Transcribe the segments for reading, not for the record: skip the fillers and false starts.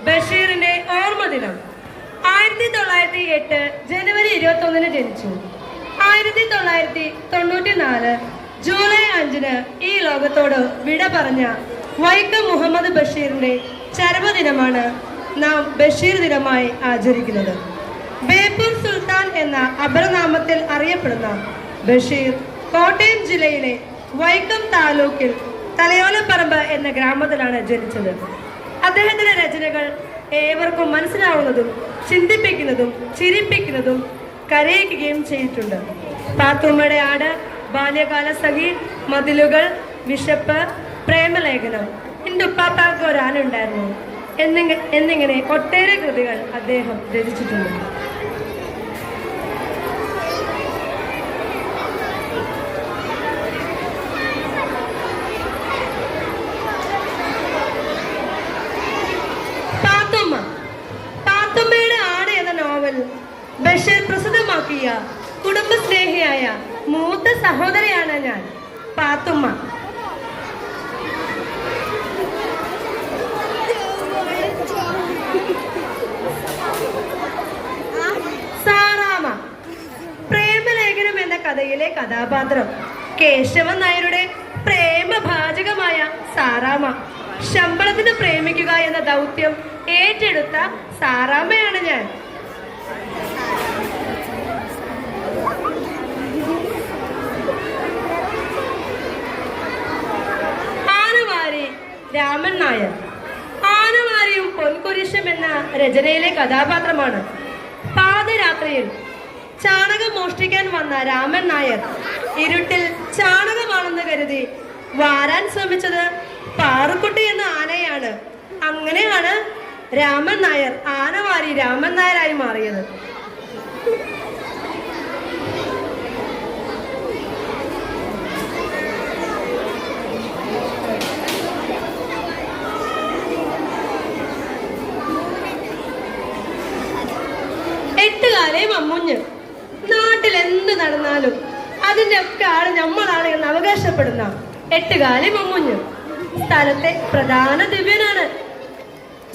ബഷീറിന്റെ ഓർമ്മ ദിനം. 1908 ജനുവരി 21 ജനിച്ചു. 1994 ജൂലൈ 5 ഈ ലോകത്തോട് വിട പറഞ്ഞ വൈക്കം മുഹമ്മദ് ബഷീറിന്റെ ചരമദിനമാണ് നാം ബഷീർ ദിനമായി ആചരിക്കുന്നത്. ബേപ്പൂർ സുൽത്താൻ എന്ന അപരനാമത്തിൽ അറിയപ്പെടുന്ന ബഷീർ കോട്ടയം ജില്ലയിലെ വൈക്കം താലൂക്കിൽ തലയോലപ്പറമ്പ് എന്ന ഗ്രാമത്തിലാണ് ജനിച്ചത്. അദ്ദേഹത്തിന്റെ രചനകൾ ഏവർക്കും മനസ്സിലാവുന്നതും ചിന്തിപ്പിക്കുന്നതും ചിരിപ്പിക്കുന്നതും കരയിക്കുകയും ചെയ്തിട്ടുണ്ട്. പാത്തുമ്മയുടെ ആട്, ബാല്യകാല സഖി, മതിലുകൾ, വിശപ്പ്, പ്രേമലേഖനം, എൻ്റെ ഉപ്പാപ്പാക്ക് ഒരാനുണ്ടായിരുന്നു എന്നിങ്ങനെ ഒട്ടേറെ കൃതികൾ അദ്ദേഹം രചിച്ചിട്ടുണ്ട്. പാത്തുമ്മയുടെ ആട് എന്ന നോവൽ ബഷീർ പ്രസിദ്ധമാക്കിയ കുടുംബസ്നേഹിയായ മൂത്ത സഹോദരിയാണ് ഞാൻ, പാത്തുമ്മ. സാറാമ, പ്രേമലേഖനം എന്ന കഥയിലെ കഥാപാത്രം കേശവൻ നായരുടെ പ്രേമഭാജകമായ സാറാമ ശമ്പളത്തിന് പ്രേമിക്കുക എന്ന ദൗത്യം ഏറ്റെടുത്ത സാറാമയാണ് ഞാൻ. ആനവാരി രാമൻ നായർ. ആനവാരിയും പൊൻകുരിശും എന്ന രചനയിലെ കഥാപാത്രമാണ്. പാതിരാത്രിയിൽ ചാണകം മോഷ്ടിക്കാൻ വന്ന രാമൻ നായർ ഇരുട്ടിൽ ചാണകമാണെന്ന് കരുതി വാരാൻ ശ്രമിച്ചത് പാറുക്കുട്ടി എന്ന ആനയാണ്. അങ്ങനെയാണ് രാമൻ നായർ ആനവാരി രാമൻ നായരായി മാറിയത്. എട്ടുകാലേ മമ്മുഞ്ഞ്. നാട്ടിൽ എന്ത് നടന്നാലും അതിന്റെ ഒക്കെ ആള് നമ്മളാണ് എന്ന് അവകാശപ്പെടുന്ന എട്ടുകാലി മമ്മുഞ്ഞ് സ്ഥലത്തെ പ്രധാന ദിവ്യനാണ്.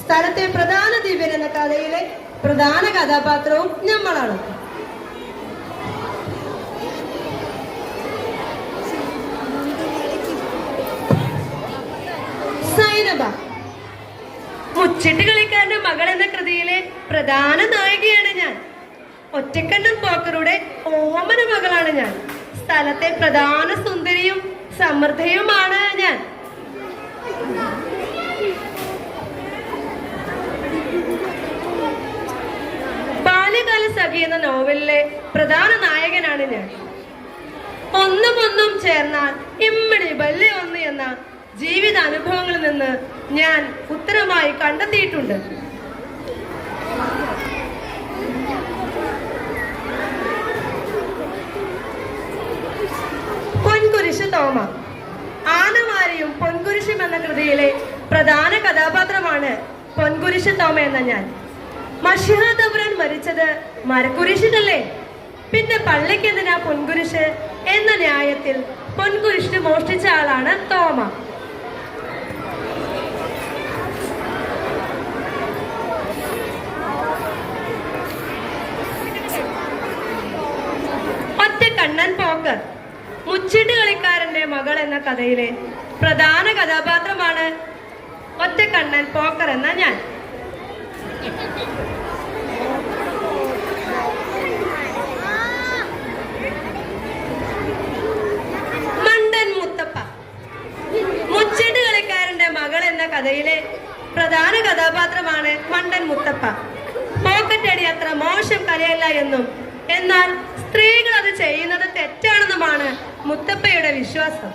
സ്ഥലത്തെ പ്രധാന ദിവ്യൻ എന്ന കഥയിലെ പ്രധാന കഥാപാത്രവും നമ്മളാണ്. സൈനബ, മുച്ചിട്ട് കളിക്കാരന്റെ മകൾ എന്ന കൃതിയിലെ പ്രധാന നായികയാണ് ഞാൻ. ഒറ്റക്കണ്ണൻ പോക്കറുടെ ഓമന മകളാണ് ഞാൻ. സ്ഥലത്തെ പ്രധാന സുന്ദരിയും സമൃദ്ധയുമാണ് ഞാൻ. ബാല്യകാല സഖി എന്ന നോവലിലെ പ്രധാന നായകനാണ് ഞാൻ. ഒന്നും ഒന്നും ചേർന്നാൽ ഇമ്മടി വല്യ ഒന്ന് എന്ന ജീവിതാനുഭവങ്ങളിൽ നിന്ന് ഞാൻ ഉത്തരമായി കണ്ടെത്തിയിട്ടുണ്ട്. പൊൻകുരിശ് തോമ. ആനവാരിയും പൊൻകുരിശും എന്ന കൃതിയിലെ പ്രധാന കഥാപാത്രമാണ് പൊൻകുരിശ് തോമ എന്ന ഞാൻ. മഷിഹാതപുരൻ മരിച്ചത് മരക്കുരിശിനല്ലേ, പിന്നെ പള്ളിക്ക് എന്തിനാ പൊൻകുരിശ് എന്ന ന്യായത്തിൽ പൊൻകുരിശ് മോഷ്ടിച്ച ആളാണ് തോമ. ഒറ്റക്കണ്ണൻ പോക്കർ. മുച്ചിട്ട് കളിക്കാരന്റെ മകൾ എന്ന കഥയിലെ പ്രധാന കഥാപാത്രമാണ് ഒറ്റക്കണ്ണൻ പോക്കർ എന്ന ഞാൻ. മണ്ടൻ മുത്തപ്പ. മുച്ചിട്ട് കളിക്കാരന്റെ മകൾ എന്ന കഥയിലെ പ്രധാന കഥാപാത്രമാണ് മണ്ടൻ മുത്തപ്പ. പോക്കറ്റടി അത്ര മോശം കലയല്ല എന്നും എന്നാൽ സ്ത്രീകൾ അത് ചെയ്യുന്നത് തെറ്റാണെന്നുമാണ് മുത്തപ്പയുടെ വിശ്വാസം.